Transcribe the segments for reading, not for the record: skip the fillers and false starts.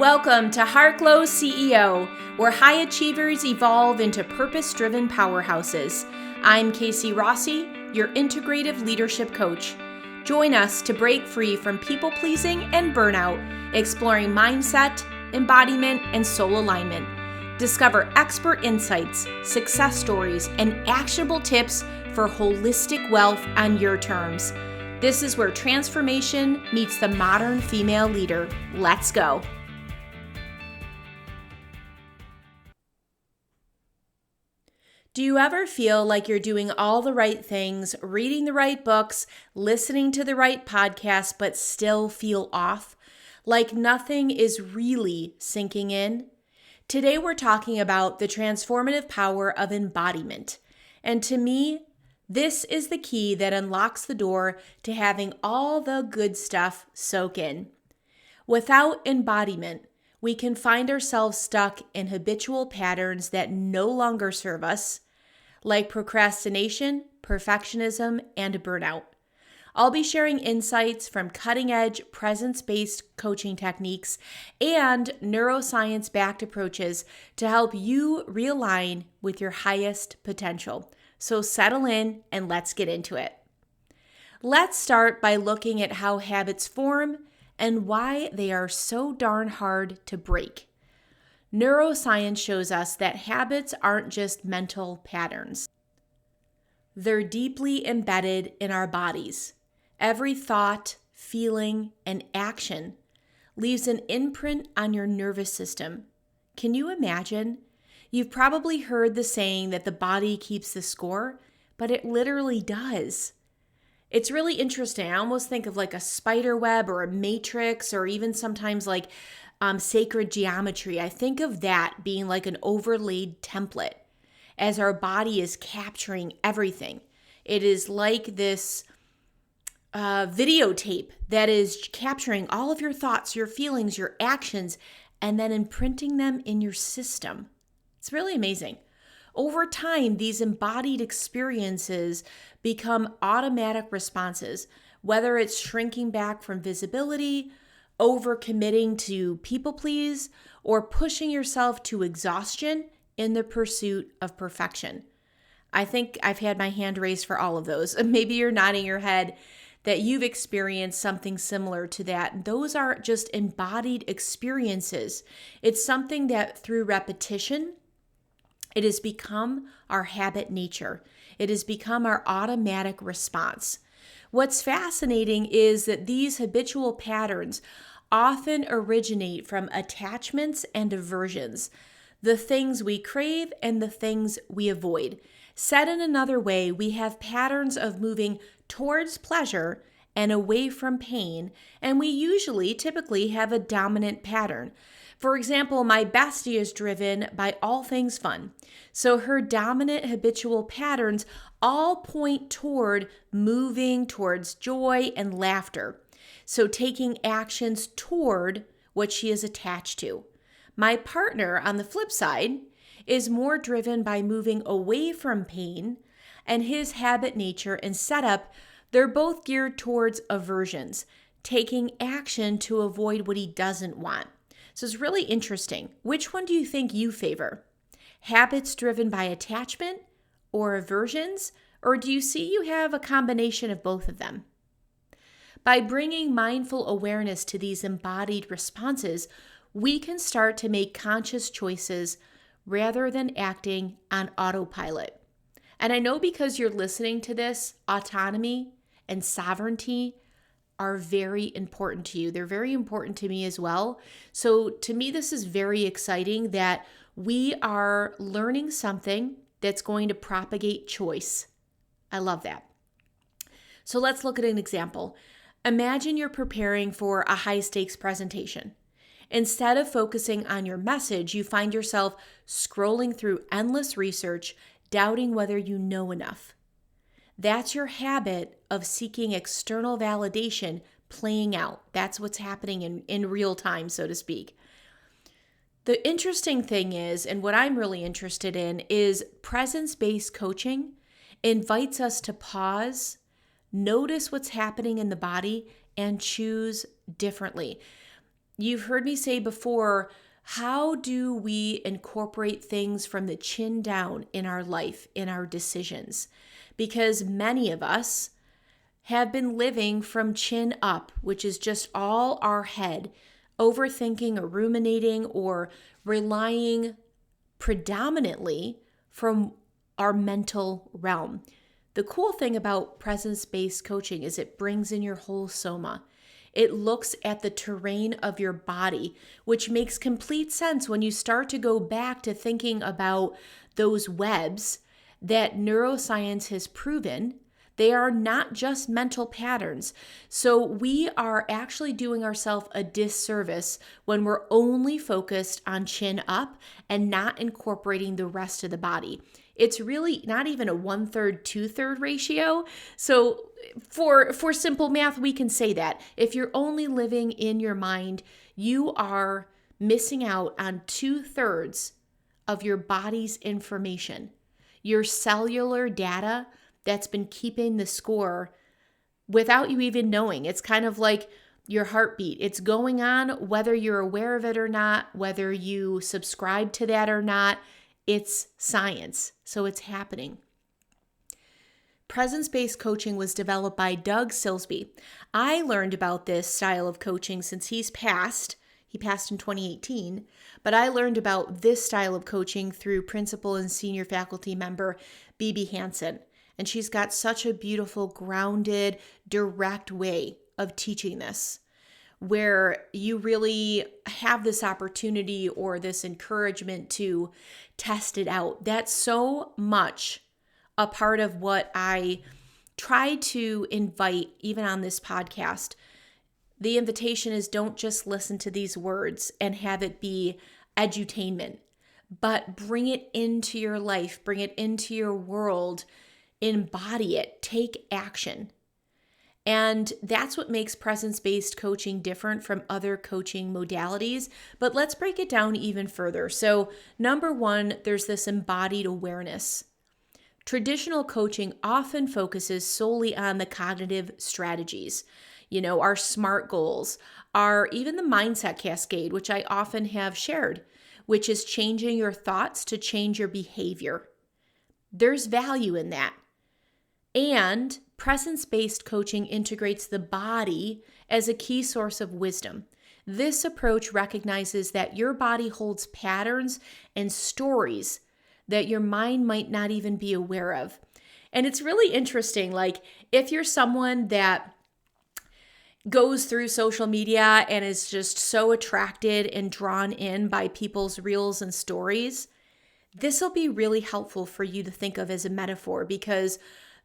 Welcome to Heartglow CEO, where high achievers evolve into purpose-driven powerhouses. I'm Casey Rossi, your integrative leadership coach. Join us to break free from people-pleasing and burnout, exploring mindset, embodiment, and soul alignment. Discover expert insights, success stories, and actionable tips for holistic wealth on your terms. This is where transformation meets the modern female leader. Let's go. Do you ever feel like you're doing all the right things, reading the right books, listening to the right podcasts, but still feel off? Like nothing is really sinking in? Today we're talking about the transformative power of embodiment. And to me, this is the key that unlocks the door to having all the good stuff soak in. Without embodiment, we can find ourselves stuck in habitual patterns that no longer serve us, like procrastination, perfectionism, and burnout. I'll be sharing insights from cutting-edge, presence-based coaching techniques and neuroscience-backed approaches to help you realign with your highest potential. So settle in and let's get into it. Let's start by looking at how habits form and why they are so darn hard to break. Neuroscience shows us that habits aren't just mental patterns. They're deeply embedded in our bodies. Every thought, feeling, and action leaves an imprint on your nervous system. Can you imagine? You've probably heard the saying that the body keeps the score, but it literally does. It's really interesting. I almost think of like a spider web or a matrix or even sometimes like sacred geometry. I think of that being like an overlaid template as our body is capturing everything. It is like this videotape that is capturing all of your thoughts, your feelings, your actions, and then imprinting them in your system. It's really amazing. Over time, these embodied experiences become automatic responses, whether it's shrinking back from visibility, overcommitting to people please, or pushing yourself to exhaustion in the pursuit of perfection. I think I've had my hand raised for all of those. Maybe you're nodding your head that you've experienced something similar to that. Those are just embodied experiences. It's something that through repetition, it has become our habit nature. It has become our automatic response. What's fascinating is that these habitual patterns often originate from attachments and aversions, the things we crave and the things we avoid. Said in another way, we have patterns of moving towards pleasure and away from pain, and we typically have a dominant pattern. For example, my bestie is driven by all things fun. So her dominant habitual patterns all point toward moving towards joy and laughter. So taking actions toward what she is attached to. My partner, on the flip side, is more driven by moving away from pain, and his habit nature and setup, they're both geared towards aversions, taking action to avoid what he doesn't want. So it's really interesting. Which one do you think you favor? Habits driven by attachment or aversions? Or do you see you have a combination of both of them? By bringing mindful awareness to these embodied responses, we can start to make conscious choices rather than acting on autopilot. And I know because you're listening to this, autonomy and sovereignty are very important to you. They're very important to me as well. So to me, this is very exciting that we are learning something that's going to propagate choice. I love that. So let's look at an example. Imagine you're preparing for a high-stakes presentation. Instead of focusing on your message, you find yourself scrolling through endless research, doubting whether you know enough. That's your habit of seeking external validation playing out. That's what's happening in real time, so to speak. The interesting thing is, and what I'm really interested in, is presence-based coaching invites us to pause, notice what's happening in the body, and choose differently. you've heard me say before, how do we incorporate things from the chin down in our life, in our decisions? Because many of us have been living from chin up, which is just all our head, overthinking or ruminating or relying predominantly from our mental realm. The cool thing about presence-based coaching is it brings in your whole soma. It looks at the terrain of your body, which makes complete sense when you start to go back to thinking about those webs that neuroscience has proven. They are not just mental patterns. So we are actually doing ourselves a disservice when we're only focused on chin up and not incorporating the rest of the body. It's really not even a 1/3, 2/3 ratio. So for simple math, we can say that. If you're only living in your mind, you are missing out on 2/3 of your body's information. Your cellular data that's been keeping the score without you even knowing. It's kind of like your heartbeat. It's going on whether you're aware of it or not, whether you subscribe to that or not. It's science, so it's happening. Presence-based coaching was developed by Doug Silsby. I learned about this style of coaching since he's passed. He passed in 2018, but I learned about this style of coaching through principal and senior faculty member Bibi Hansen. And she's got such a beautiful, grounded, direct way of teaching this, where you really have this opportunity or this encouragement to test it out. That's so much a part of what I try to invite, even on this podcast. The invitation is don't just listen to these words and have it be edutainment, but bring it into your life, bring it into your world, embody it, take action. And that's what makes presence-based coaching different from other coaching modalities. But let's break it down even further. So, number one, there's this embodied awareness. Traditional coaching often focuses solely on the cognitive strategies, our SMART goals, even the mindset cascade, which I often have shared, which is changing your thoughts to change your behavior. There's value in that. And presence-based coaching integrates the body as a key source of wisdom. This approach recognizes that your body holds patterns and stories that your mind might not even be aware of. And it's really interesting, like if you're someone that goes through social media and is just so attracted and drawn in by people's reels and stories, this will be really helpful for you to think of as a metaphor, because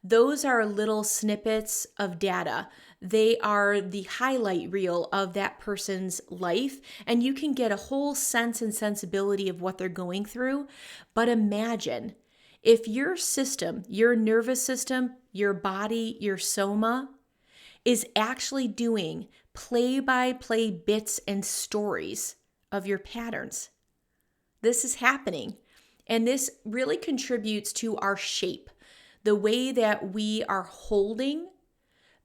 those are little snippets of data. They are the highlight reel of that person's life, and you can get a whole sense and sensibility of what they're going through. But imagine if your system, your nervous system, your body, your soma is actually doing play-by-play bits and stories of your patterns. This is happening, and this really contributes to our shape. The way that we are holding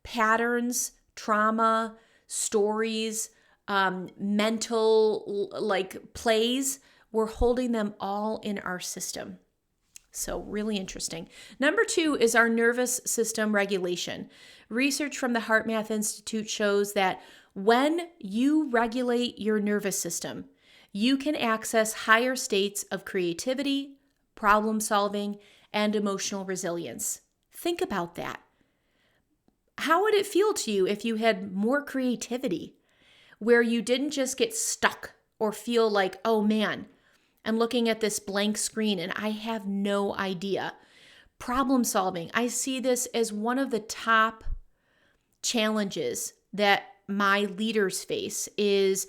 patterns, trauma, stories, mental plays, we're holding them all in our system. So really interesting. Number two is our nervous system regulation. Research from the HeartMath Institute shows that when you regulate your nervous system, you can access higher states of creativity, problem solving, and emotional resilience. Think about that. How would it feel to you if you had more creativity, where you didn't just get stuck or feel like, oh man, I'm looking at this blank screen and I have no idea. Problem solving. I see this as one of the top challenges that my leaders face is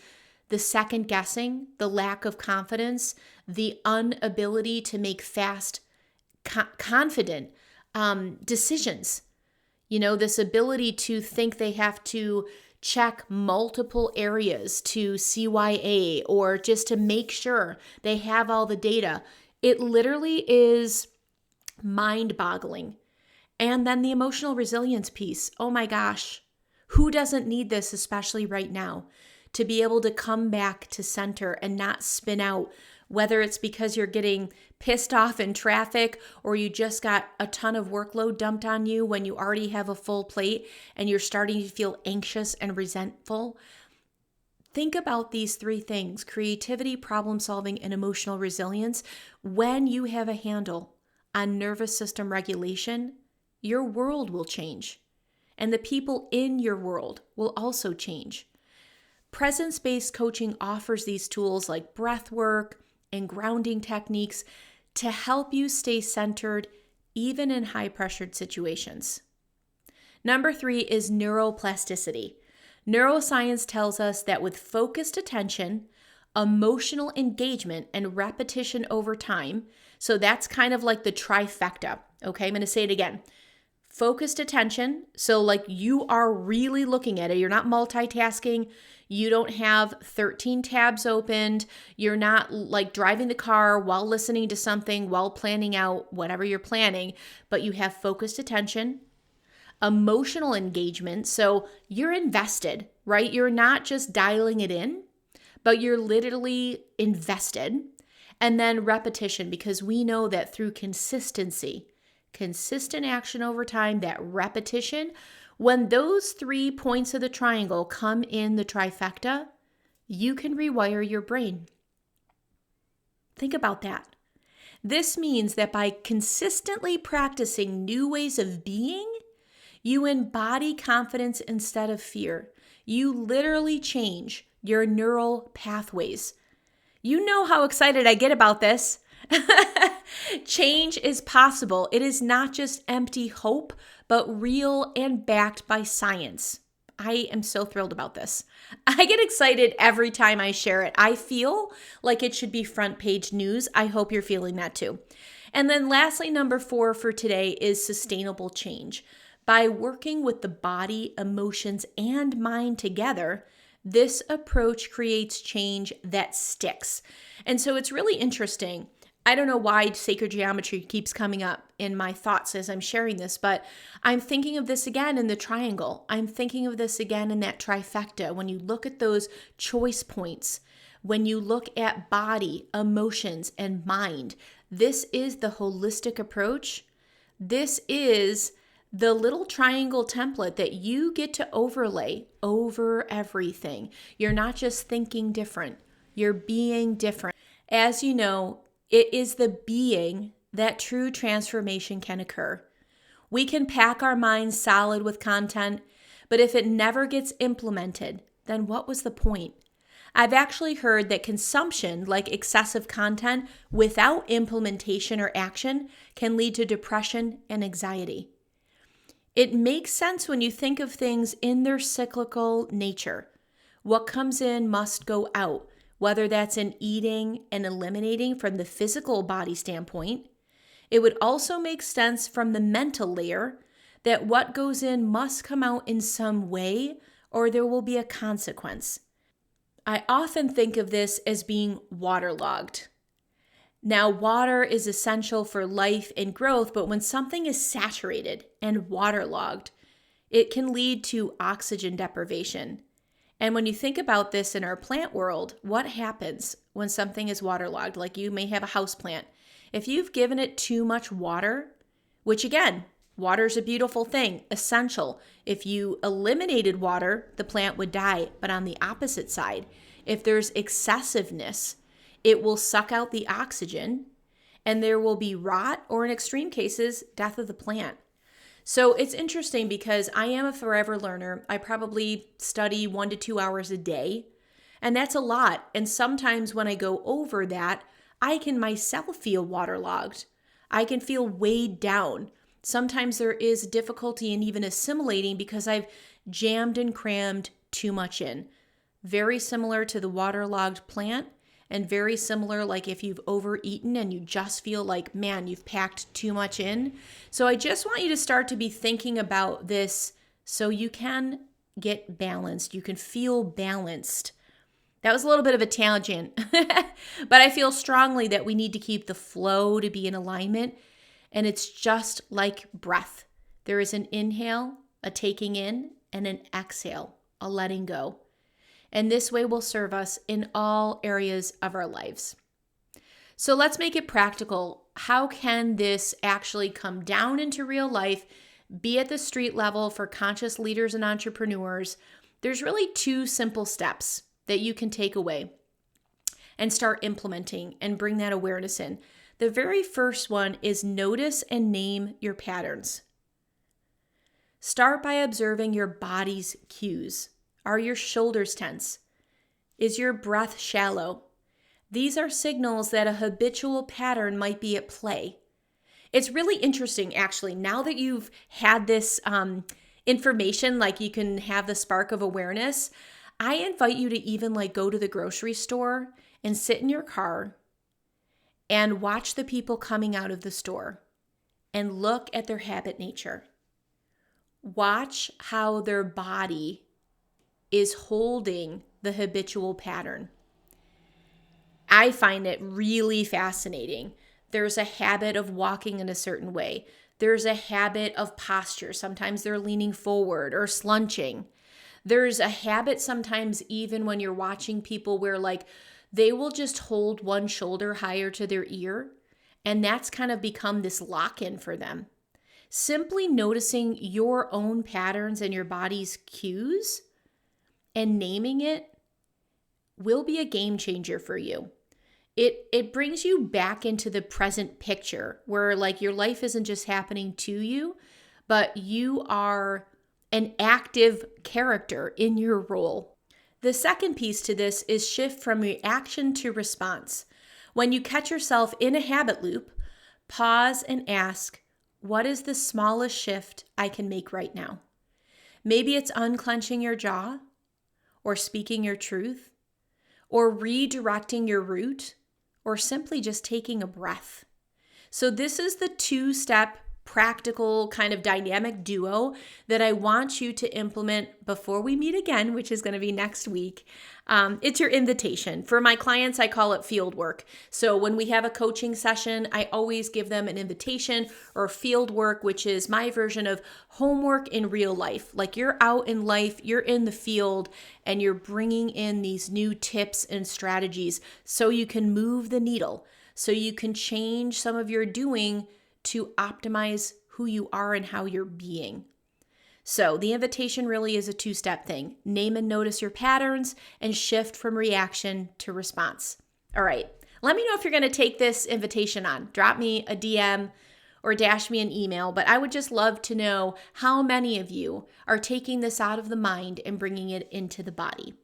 the second guessing, the lack of confidence, the inability to make fast confident decisions. This ability to think they have to check multiple areas to CYA or just to make sure they have all the data. It literally is mind-boggling. And then the emotional resilience piece. Oh my gosh, who doesn't need this, especially right now? to be able to come back to center and not spin out, whether it's because you're getting pissed off in traffic or you just got a ton of workload dumped on you when you already have a full plate and you're starting to feel anxious and resentful. Think about these three things: creativity, problem solving, and emotional resilience. When you have a handle on nervous system regulation, your world will change. And the people in your world will also change. Presence-based coaching offers these tools like breath work and grounding techniques to help you stay centered even in high-pressured situations. Number 3 is neuroplasticity. Neuroscience tells us that with focused attention, emotional engagement, and repetition over time, so that's kind of like the trifecta, okay? I'm going to say it again. Focused attention, so like you are really looking at it. You're not multitasking. You don't have 13 tabs opened. You're not like driving the car while listening to something, while planning out whatever you're planning, but you have focused attention. Emotional engagement, so you're invested, right? You're not just dialing it in, but you're literally invested. And then repetition, because we know that through consistency, consistent action over time, that repetition, when those 3 points of the triangle come in the trifecta, you can rewire your brain. Think about that. This means that by consistently practicing new ways of being, you embody confidence instead of fear. You literally change your neural pathways. You know how excited I get about this. Change is possible. It is not just empty hope, but real and backed by science. I am so thrilled about this. I get excited every time I share it. I feel like it should be front page news. I hope you're feeling that too. And then lastly, number 4 for today is sustainable change. By working with the body, emotions, and mind together, this approach creates change that sticks. And so it's really interesting. I don't know why sacred geometry keeps coming up in my thoughts as I'm sharing this, but I'm thinking of this again in the triangle. I'm thinking of this again in that trifecta. When you look at those choice points, when you look at body, emotions, and mind, this is the holistic approach. This is the little triangle template that you get to overlay over everything. You're not just thinking different, you're being different. As you know, it is the being that true transformation can occur. We can pack our minds solid with content, but if it never gets implemented, then what was the point? I've actually heard that consumption, like excessive content, without implementation or action, can lead to depression and anxiety. It makes sense when you think of things in their cyclical nature. What comes in must go out, whether that's in eating and eliminating from the physical body standpoint. It would also make sense from the mental layer that what goes in must come out in some way or there will be a consequence. I often think of this as being waterlogged. Now, water is essential for life and growth, but when something is saturated and waterlogged, it can lead to oxygen deprivation. And when you think about this in our plant world, what happens when something is waterlogged? Like you may have a house plant. If you've given it too much water, which again, water is a beautiful thing, essential. If you eliminated water, the plant would die. But on the opposite side, if there's excessiveness, it will suck out the oxygen and there will be rot or in extreme cases, death of the plant. So it's interesting because I am a forever learner. I probably study 1 to 2 hours a day, and that's a lot. And sometimes when I go over that, I can myself feel waterlogged. I can feel weighed down. Sometimes there is difficulty in even assimilating because I've jammed and crammed too much in. Very similar to the waterlogged plant. And very similar, like if you've overeaten and you just feel like, man, you've packed too much in. So I just want you to start to be thinking about this so you can get balanced. You can feel balanced. That was a little bit of a tangent, but I feel strongly that we need to keep the flow to be in alignment. And it's just like breath. There is an inhale, a taking in, and an exhale, a letting go. And this way will serve us in all areas of our lives. So let's make it practical. How can this actually come down into real life, be at the street level for conscious leaders and entrepreneurs? There's really 2 simple steps that you can take away and start implementing and bring that awareness in. The very first one is notice and name your patterns. Start by observing your body's cues. Are your shoulders tense? Is your breath shallow? These are signals that a habitual pattern might be at play. It's really interesting, actually, now that you've had this information, like you can have the spark of awareness, I invite you to even go to the grocery store and sit in your car and watch the people coming out of the store and look at their habit nature. Watch how their body is holding the habitual pattern. I find it really fascinating. There's a habit of walking in a certain way. There's a habit of posture. Sometimes they're leaning forward or slunching. There's a habit sometimes even when you're watching people where they will just hold one shoulder higher to their ear, and that's kind of become this lock-in for them. Simply noticing your own patterns and your body's cues and naming it will be a game changer for you. It brings you back into the present picture where your life isn't just happening to you, but you are an active character in your role. The second piece to this is shift from reaction to response. When you catch yourself in a habit loop, pause and ask, what is the smallest shift I can make right now? Maybe it's unclenching your jaw, or speaking your truth, or redirecting your route, or simply just taking a breath. So this is the 2-step practical kind of dynamic duo that I want you to implement before we meet again, which is going to be next week. It's your invitation. For my clients, I call it field work. So when we have a coaching session, I always give them an invitation or field work, which is my version of homework in real life. You're out in life, you're in the field, and you're bringing in these new tips and strategies so you can move the needle, so you can change some of your doing to optimize who you are and how you're being. So the invitation really is a 2-step thing. Name and notice your patterns and shift from reaction to response. All right, let me know if you're going to take this invitation on. Drop me a DM or dash me an email, but I would just love to know how many of you are taking this out of the mind and bringing it into the body.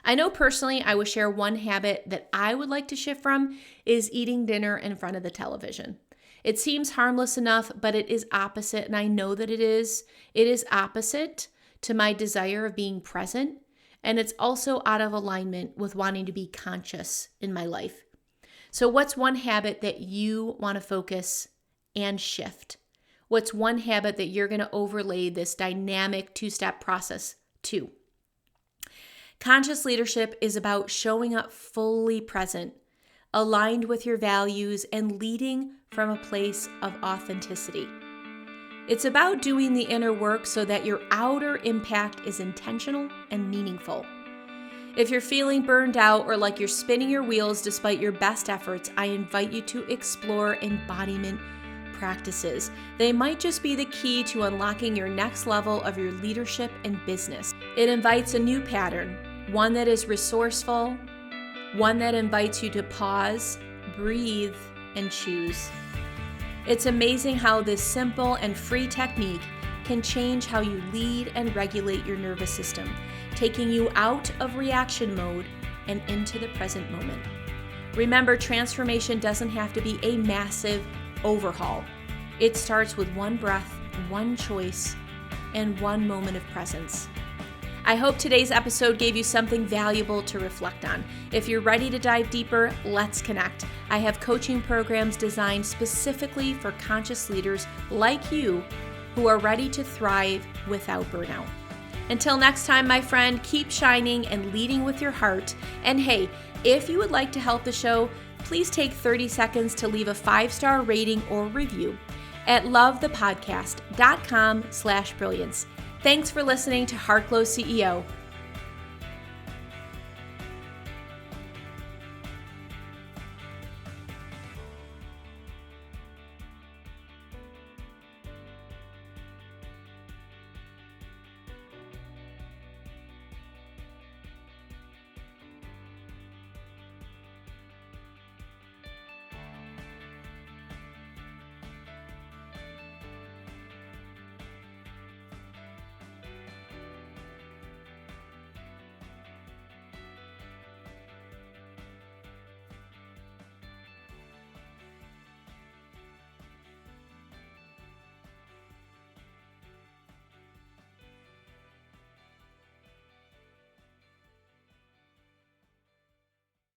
I know personally, I would share one habit that I would like to shift from is eating dinner in front of the television. It seems harmless enough, but it is opposite, and I know that it is. It is opposite to my desire of being present, and it's also out of alignment with wanting to be conscious in my life. So what's one habit that you want to focus and shift? What's one habit that you're going to overlay this dynamic 2-step process to? Conscious leadership is about showing up fully present, aligned with your values, and leading from a place of authenticity. It's about doing the inner work so that your outer impact is intentional and meaningful. If you're feeling burned out or like you're spinning your wheels despite your best efforts, I invite you to explore embodiment practices. They might just be the key to unlocking your next level of your leadership and business. It invites a new pattern, one that is resourceful, one that invites you to pause, breathe, and choose. It's amazing how this simple and free technique can change how you lead and regulate your nervous system, taking you out of reaction mode and into the present moment. Remember, transformation doesn't have to be a massive overhaul. It starts with one breath, one choice, and one moment of presence. I hope today's episode gave you something valuable to reflect on. If you're ready to dive deeper, let's connect. I have coaching programs designed specifically for conscious leaders like you who are ready to thrive without burnout. Until next time, my friend, keep shining and leading with your heart. And hey, if you would like to help the show, please take 30 seconds to leave a 5-star rating or review at lovethepodcast.com/brilliance. Thanks for listening to Heartglow CEO.